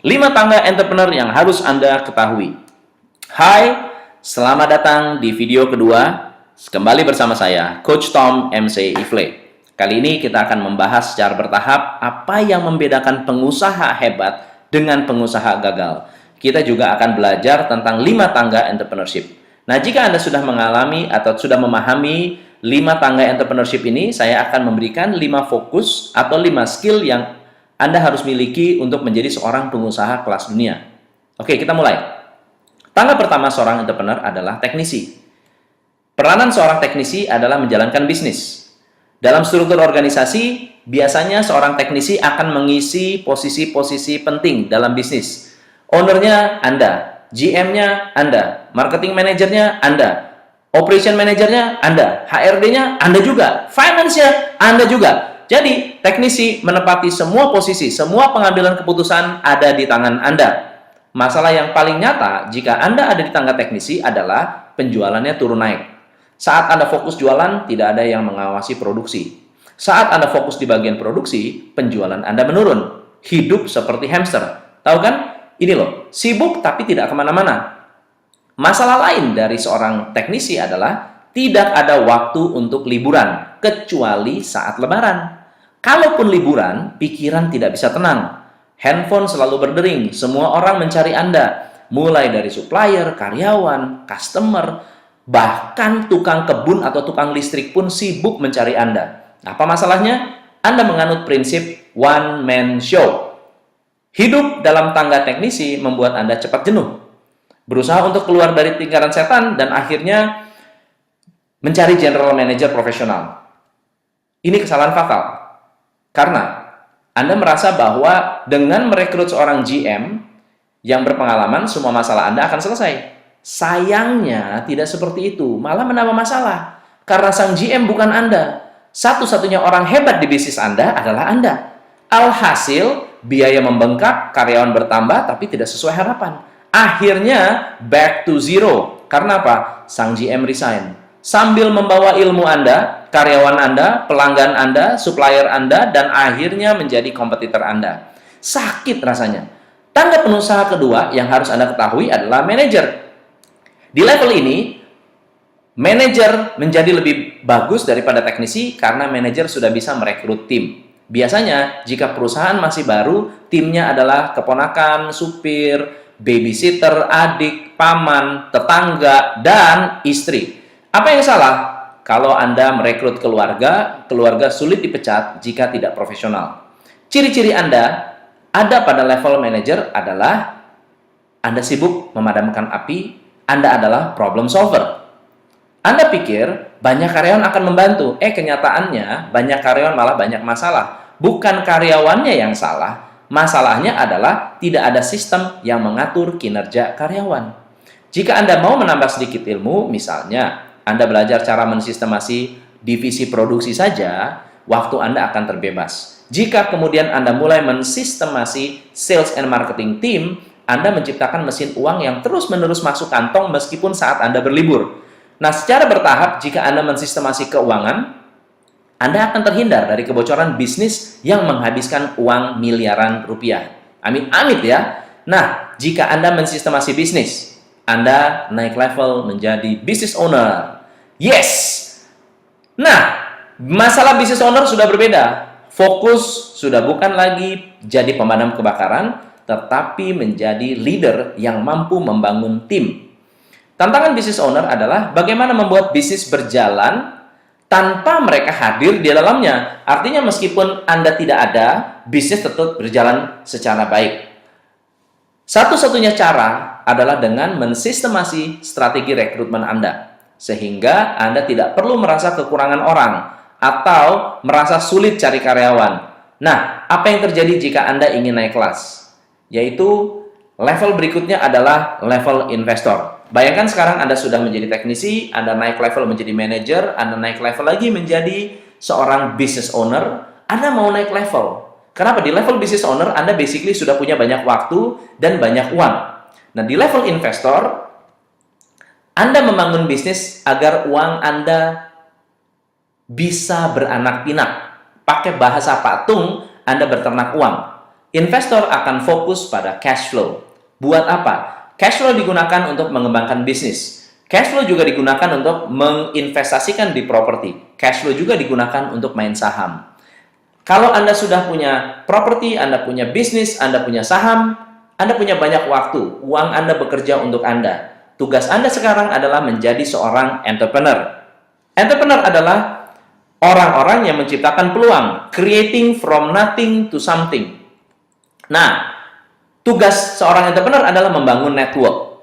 5 tangga entrepreneur yang harus Anda ketahui. Hai, selamat datang di video kedua. Kembali bersama saya, Coach Tom MC Ifle. Kali ini kita akan membahas secara bertahap apa yang membedakan pengusaha hebat dengan pengusaha gagal. Kita juga akan belajar tentang 5 tangga entrepreneurship. Nah, jika Anda sudah mengalami atau sudah memahami 5 tangga entrepreneurship ini, saya akan memberikan 5 fokus atau 5 skill yang Anda harus miliki untuk menjadi seorang pengusaha kelas dunia. Oke, kita mulai. Tangga pertama seorang entrepreneur adalah teknisi. Peranan seorang teknisi adalah menjalankan bisnis. Dalam struktur organisasi, biasanya seorang teknisi akan mengisi posisi-posisi penting dalam bisnis. Owner-nya Anda, GM-nya Anda, marketing manajernya Anda, operation manajernya Anda, HRD-nya Anda juga, finance-nya Anda juga. Jadi, teknisi menepati semua posisi, semua pengambilan keputusan ada di tangan Anda. Masalah yang paling nyata jika Anda ada di tangga teknisi adalah penjualannya turun naik. Saat Anda fokus jualan, tidak ada yang mengawasi produksi. Saat Anda fokus di bagian produksi, penjualan Anda menurun. Hidup seperti hamster. Tahu kan? Ini loh, sibuk tapi tidak kemana-mana. Masalah lain dari seorang teknisi adalah tidak ada waktu untuk liburan, kecuali saat lebaran. Kalaupun liburan, pikiran tidak bisa tenang. Handphone selalu berdering, semua orang mencari Anda. Mulai dari supplier, karyawan, customer, bahkan tukang kebun atau tukang listrik pun sibuk mencari Anda. Apa masalahnya? Anda menganut prinsip one man show. Hidup dalam tangga teknisi membuat Anda cepat jenuh. Berusaha untuk keluar dari lingkaran setan dan akhirnya mencari general manager profesional. Ini kesalahan fatal. Karena Anda merasa bahwa dengan merekrut seorang GM yang berpengalaman, semua masalah Anda akan selesai. Sayangnya tidak seperti itu, malah menambah masalah. Karena sang GM bukan Anda. Satu-satunya orang hebat di bisnis Anda adalah Anda. Alhasil, biaya membengkak, karyawan bertambah, tapi tidak sesuai harapan. Akhirnya, back to zero. Karena apa? Sang GM resign. Sambil membawa ilmu Anda, karyawan Anda, pelanggan Anda, supplier Anda, dan akhirnya menjadi kompetitor Anda. Sakit rasanya. Tangga pengusaha kedua yang harus Anda ketahui adalah manajer. Di level ini, manajer menjadi lebih bagus daripada teknisi karena manajer sudah bisa merekrut tim. Biasanya, jika perusahaan masih baru, timnya adalah keponakan, supir, babysitter, adik, paman, tetangga, dan istri. Apa yang salah? Kalau Anda merekrut keluarga, keluarga sulit dipecat jika tidak profesional. Ciri-ciri Anda ada pada level manager adalah Anda sibuk memadamkan api, Anda adalah problem solver. Anda pikir banyak karyawan akan membantu, kenyataannya banyak karyawan malah banyak masalah. Bukan karyawannya yang salah, masalahnya adalah tidak ada sistem yang mengatur kinerja karyawan. Jika Anda mau menambah sedikit ilmu, misalnya Anda belajar cara mensistemasi divisi produksi saja, waktu Anda akan terbebas. Jika kemudian Anda mulai mensistemasi sales and marketing team, Anda menciptakan mesin uang yang terus-menerus masuk kantong meskipun saat Anda berlibur. Nah, secara bertahap, jika Anda mensistemasi keuangan, Anda akan terhindar dari kebocoran bisnis yang menghabiskan uang miliaran rupiah. Amit-amit ya. Nah, jika Anda mensistemasi bisnis, Anda naik level menjadi business owner. Yes! Nah, masalah business owner sudah berbeda. Fokus sudah bukan lagi jadi pemadam kebakaran, tetapi menjadi leader yang mampu membangun tim. Tantangan business owner adalah bagaimana membuat bisnis berjalan tanpa mereka hadir di dalamnya. Artinya meskipun Anda tidak ada, bisnis tetap berjalan secara baik. Satu-satunya cara adalah dengan mensistemasi strategi rekrutmen Anda. Sehingga Anda tidak perlu merasa kekurangan orang atau merasa sulit cari karyawan. Nah, apa yang terjadi jika Anda ingin naik kelas? Yaitu level berikutnya adalah level investor. Bayangkan sekarang Anda sudah menjadi teknisi, Anda naik level menjadi manajer, Anda naik level lagi menjadi seorang business owner, Anda mau naik level. Kenapa? Di level business owner, Anda basically sudah punya banyak waktu dan banyak uang. Nah, di level investor, Anda membangun bisnis agar uang Anda bisa beranak pinak. Pakai bahasa patung, Anda berternak uang. Investor akan fokus pada cash flow. Buat apa? Cash flow digunakan untuk mengembangkan bisnis. Cash flow juga digunakan untuk menginvestasikan di properti. Cash flow juga digunakan untuk main saham. Kalau Anda sudah punya properti, Anda punya bisnis, Anda punya saham, Anda punya banyak waktu, uang Anda bekerja untuk Anda. Tugas Anda sekarang adalah menjadi seorang entrepreneur. Entrepreneur adalah orang-orang yang menciptakan peluang, creating from nothing to something. Nah, tugas seorang entrepreneur adalah membangun network,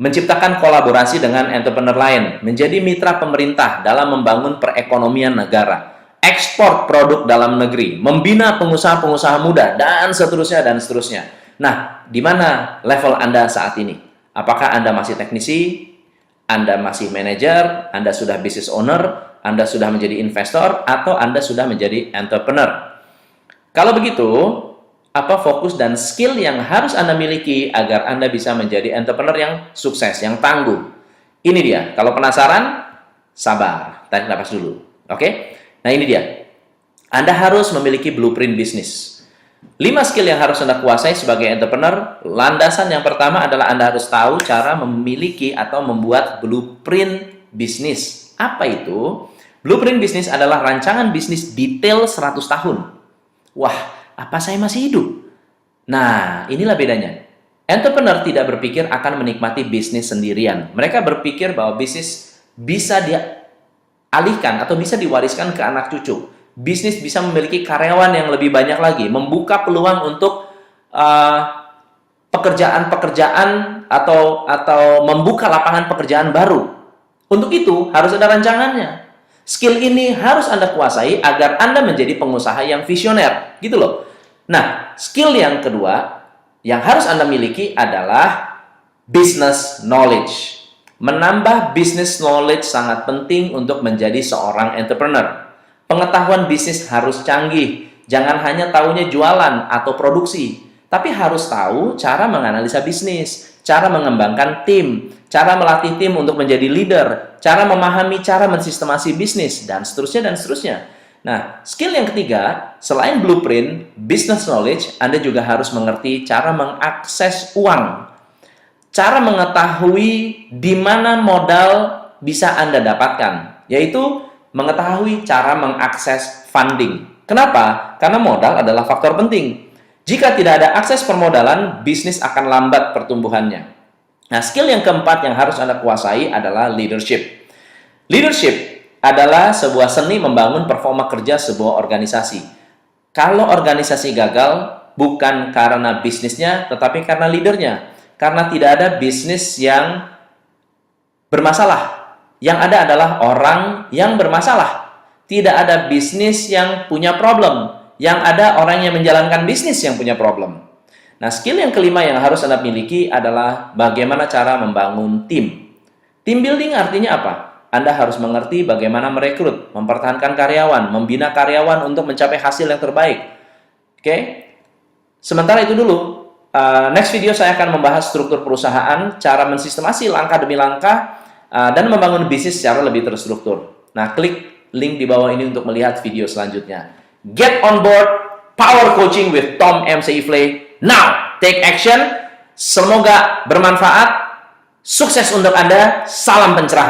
menciptakan kolaborasi dengan entrepreneur lain, menjadi mitra pemerintah dalam membangun perekonomian negara, ekspor produk dalam negeri, membina pengusaha-pengusaha muda, dan seterusnya, dan seterusnya. Nah, di mana level Anda saat ini? Apakah Anda masih teknisi? Anda masih manajer? Anda sudah business owner? Anda sudah menjadi investor? Atau Anda sudah menjadi entrepreneur? Kalau begitu, apa fokus dan skill yang harus Anda miliki agar Anda bisa menjadi entrepreneur yang sukses, yang tangguh? Ini dia. Kalau penasaran, sabar. Tarik nafas dulu. Oke? Nah, ini dia. Anda harus memiliki blueprint bisnis. 5 skill yang harus Anda kuasai sebagai entrepreneur. Landasan yang pertama adalah Anda harus tahu cara memiliki atau membuat blueprint bisnis. Apa itu? Blueprint bisnis adalah rancangan bisnis detail 100 tahun. Wah, apa saya masih hidup? Nah, inilah bedanya. Entrepreneur tidak berpikir akan menikmati bisnis sendirian. Mereka berpikir bahwa bisnis bisa dialihkan atau bisa diwariskan ke anak cucu. Bisnis bisa memiliki karyawan yang lebih banyak lagi, membuka peluang untuk pekerjaan-pekerjaan atau membuka lapangan pekerjaan baru. Untuk itu, harus ada rancangannya. Skill ini harus Anda kuasai agar Anda menjadi pengusaha yang visioner. Gitu loh. Nah, skill yang kedua yang harus Anda miliki adalah business knowledge. Menambah business knowledge sangat penting untuk menjadi seorang entrepreneur. Pengetahuan bisnis harus canggih. Jangan hanya tahunya jualan atau produksi, tapi harus tahu cara menganalisa bisnis, cara mengembangkan tim, cara melatih tim untuk menjadi leader, cara memahami cara mensistemasi bisnis, dan seterusnya, dan seterusnya. Nah, skill yang ketiga, selain blueprint, business knowledge, Anda juga harus mengerti cara mengakses uang. Cara mengetahui di mana modal bisa Anda dapatkan, yaitu mengetahui cara mengakses funding. Kenapa? Karena modal adalah faktor penting. Jika tidak ada akses permodalan, bisnis akan lambat pertumbuhannya. Nah, skill yang keempat yang harus Anda kuasai adalah leadership. Leadership adalah sebuah seni membangun performa kerja sebuah organisasi. Kalau organisasi gagal, bukan karena bisnisnya, tetapi karena leadernya. Karena tidak ada bisnis yang bermasalah. Yang ada adalah orang yang bermasalah. Tidak ada bisnis yang punya problem. Yang ada orang yang menjalankan bisnis yang punya problem. Nah, skill yang kelima yang harus Anda miliki adalah bagaimana cara membangun tim. Team building artinya apa? Anda harus mengerti bagaimana merekrut, mempertahankan karyawan, membina karyawan untuk mencapai hasil yang terbaik. Oke? Sementara itu dulu. Next video saya akan membahas struktur perusahaan, cara mensistemasi langkah demi langkah, dan membangun bisnis secara lebih terstruktur. Nah, klik link di bawah ini untuk melihat video selanjutnya. Get on board Power Coaching with Tom MC Ifle. Now, take action. Semoga bermanfaat. Sukses untuk Anda. Salam pencerahan.